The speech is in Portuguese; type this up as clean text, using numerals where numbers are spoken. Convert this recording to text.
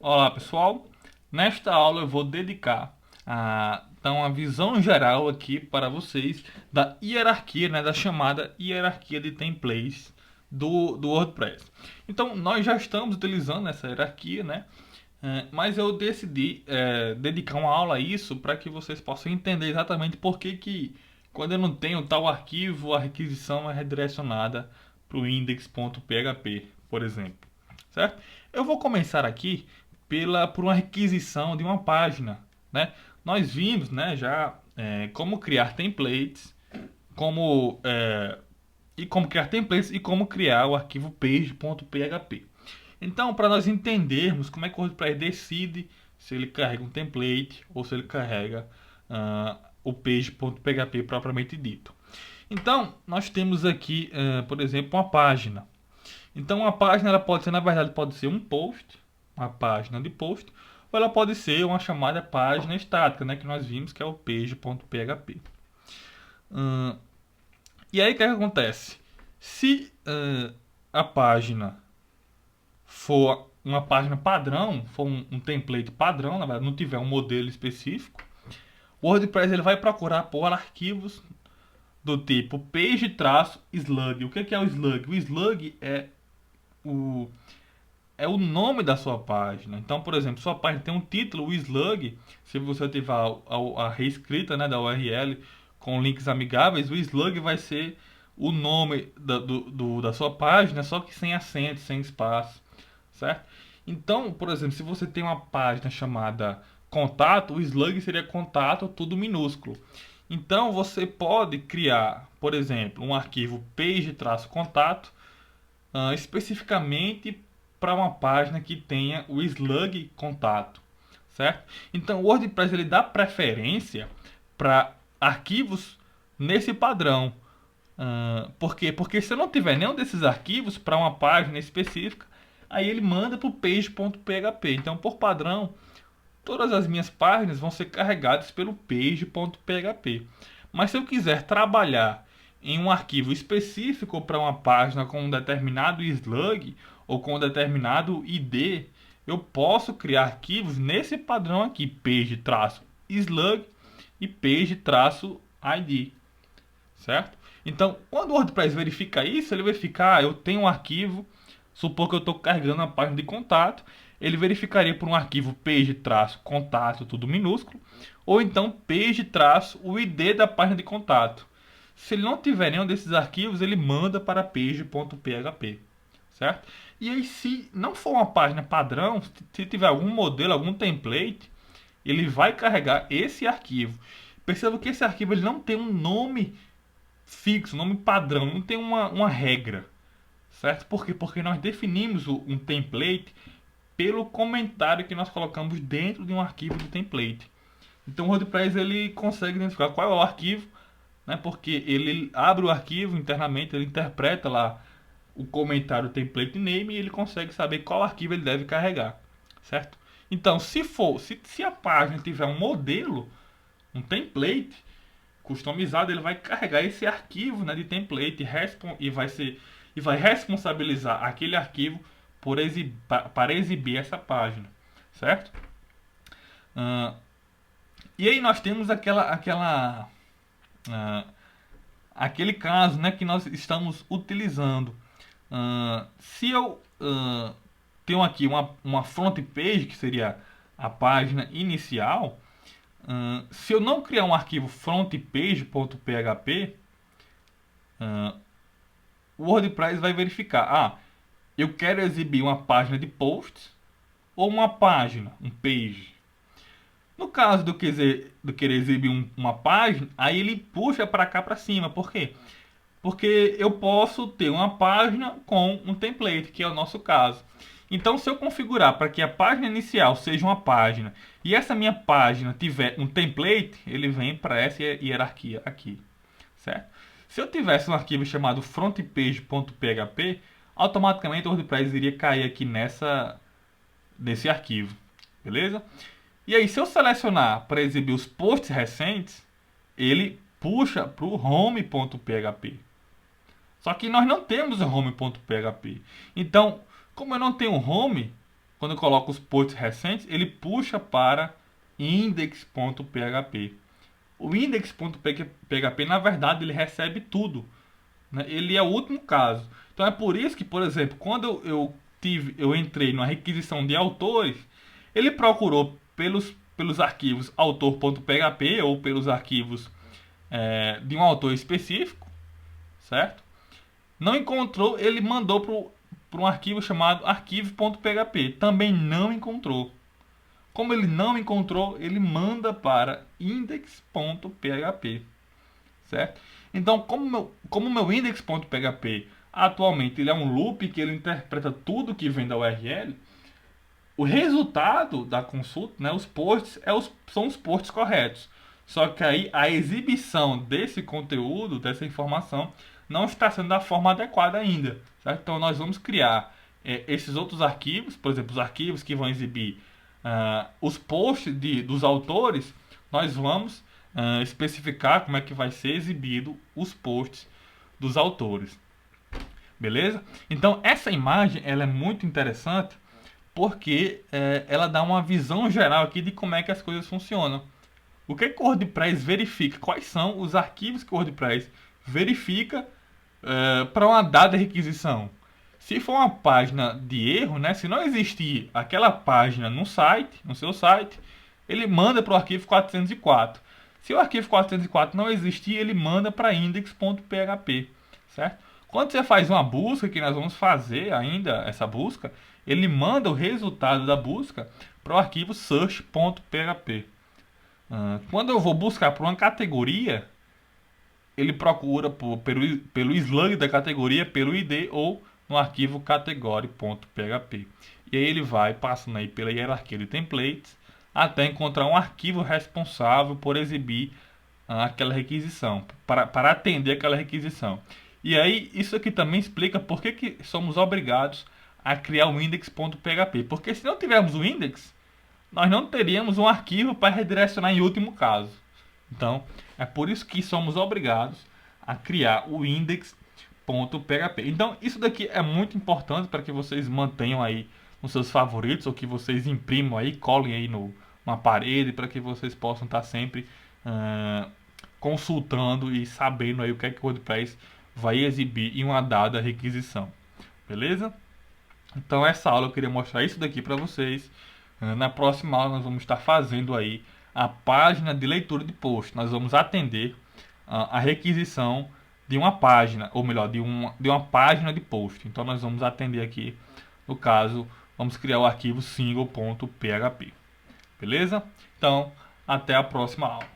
Olá pessoal, nesta aula eu vou dedicar a dar uma visão geral aqui para vocês da hierarquia, né, da chamada hierarquia de templates do WordPress. Então nós já estamos utilizando essa hierarquia, né, mas eu decidi dedicar uma aula a isso para que vocês possam entender exatamente por que quando eu não tenho tal arquivo, a requisição é redirecionada para o index.php, por exemplo, certo? Eu vou começar aqui por uma requisição de uma página, né? Nós vimos, né, já como criar templates, como como criar templates e como criar o arquivo page.php. Então, para nós entendermos como é que o WordPress decide se ele carrega um template ou se ele carrega o page.php propriamente dito. Então, nós temos aqui, por exemplo, uma página. Então, uma página ela pode ser, na verdade, pode ser um post, uma página de post, ou ela pode ser uma chamada página estática, né, que nós vimos que é o page.php. E aí o que acontece? Se a página for uma página padrão, for um template padrão, na verdade, não tiver um modelo específico, o WordPress ele vai procurar por arquivos do tipo page-slug. O que é o slug? O slug o, é o nome da sua página. Então, por exemplo, sua página tem um título, o slug, se você tiver a reescrita, né, da URL com links amigáveis, o slug vai ser o nome da sua página, só que sem acento, sem espaço, certo? Então, por exemplo, se você tem uma página chamada contato, o slug seria contato, tudo minúsculo. Então, você pode criar, por exemplo, um arquivo page-contato especificamente para uma página que tenha o slug contato, certo? Então, o WordPress ele dá preferência para arquivos nesse padrão. Por quê? Porque se eu não tiver nenhum desses arquivos para uma página específica, aí ele manda para o page.php. Então, por padrão, todas as minhas páginas vão ser carregadas pelo page.php. Mas se eu quiser trabalhar em um arquivo específico para uma página com um determinado slug ou com um determinado ID, eu posso criar arquivos nesse padrão aqui, page-slug e page-id, certo? Então, quando o WordPress verifica isso, ele verifica, eu tenho um arquivo, supor que eu estou carregando uma página de contato, ele verificaria por um arquivo page-contato, tudo minúsculo, ou então page-o ID da página de contato. Se ele não tiver nenhum desses arquivos, ele manda para page.php, certo? E aí, se não for uma página padrão, se tiver algum modelo, algum template, ele vai carregar esse arquivo. Perceba que esse arquivo ele não tem um nome fixo, um nome padrão, não tem uma regra, certo? Por quê? Porque nós definimos um template pelo comentário que nós colocamos dentro de um arquivo do template. Então o WordPress ele consegue identificar qual é o arquivo, né? Porque ele abre o arquivo internamente, ele interpreta lá o comentário template name e ele consegue saber qual arquivo ele deve carregar, certo? Então, se a página tiver um modelo, um template customizado, ele vai carregar esse arquivo, né, de template e vai responsabilizar aquele arquivo para exibir essa página, certo? E aí nós temos aquele caso, né, que nós estamos utilizando. Se eu tenho aqui uma front page, que seria a página inicial, se eu não criar um arquivo frontpage.php, o WordPress vai verificar, eu quero exibir uma página de posts ou uma página, um page. No caso do querer exibir uma página, aí ele puxa para cá para cima. Por quê? Porque eu posso ter uma página com um template, que é o nosso caso. Então, se eu configurar para que a página inicial seja uma página e essa minha página tiver um template, ele vem para essa hierarquia aqui, certo? Se eu tivesse um arquivo chamado frontpage.php, automaticamente o WordPress iria cair aqui nesse arquivo, beleza? E aí, se eu selecionar para exibir os posts recentes, ele puxa para o home.php. Só que nós não temos o home.php. Então, como eu não tenho home, quando eu coloco os posts recentes, ele puxa para index.php. O index.php, na verdade, ele recebe tudo, né? Ele é o último caso. Então é por isso que, por exemplo, quando eu entrei na requisição de autores, ele procurou pelos arquivos autor.php ou pelos arquivos de um autor específico, certo? Não encontrou, ele mandou para um arquivo chamado arquivo.php. Também não encontrou. Como ele não encontrou, ele manda para index.php, certo? Então, como meu index.php atualmente ele é um loop que ele interpreta tudo que vem da URL, o resultado da consulta, né, os posts, são os posts corretos. Só que aí a exibição desse conteúdo, dessa informação, não está sendo da forma adequada ainda, certo? Então nós vamos criar esses outros arquivos, por exemplo, os arquivos que vão exibir os posts dos autores, nós vamos especificar como é que vai ser exibido os posts dos autores. Beleza? Então essa imagem ela é muito interessante porque ela dá uma visão geral aqui de como é que as coisas funcionam. O que o WordPress verifica? Quais são os arquivos que o WordPress verifica para uma dada requisição? Se for uma página de erro, né, se não existir aquela página no seu site, ele manda para o arquivo 404. Se o arquivo 404 não existir, ele manda para index.php, certo? Quando você faz uma busca, que nós vamos fazer ainda essa busca, ele manda o resultado da busca para o arquivo search.php. Quando eu vou buscar por uma categoria, ele procura pelo slug da categoria, pelo ID ou no arquivo category.php. E aí ele vai passando aí pela hierarquia de templates até encontrar um arquivo responsável por exibir aquela requisição, para atender aquela requisição. E aí isso aqui também explica por que somos obrigados a criar o index.php. Porque se não tivermos o index, nós não teríamos um arquivo para redirecionar em último caso. Então, é por isso que somos obrigados a criar o index.php. Então, isso daqui é muito importante para que vocês mantenham aí nos seus favoritos, ou que vocês imprimam aí, colhem aí numa parede, para que vocês possam estar sempre consultando e sabendo aí o que é que o WordPress vai exibir em uma dada requisição. Beleza? Então, essa aula eu queria mostrar isso daqui para vocês. Na próxima aula nós vamos estar fazendo aí a página de leitura de post. Nós vamos atender a requisição de uma página, ou melhor, de uma página de post. Então nós vamos atender aqui, no caso, vamos criar o arquivo single.php. Beleza? Então, até a próxima aula.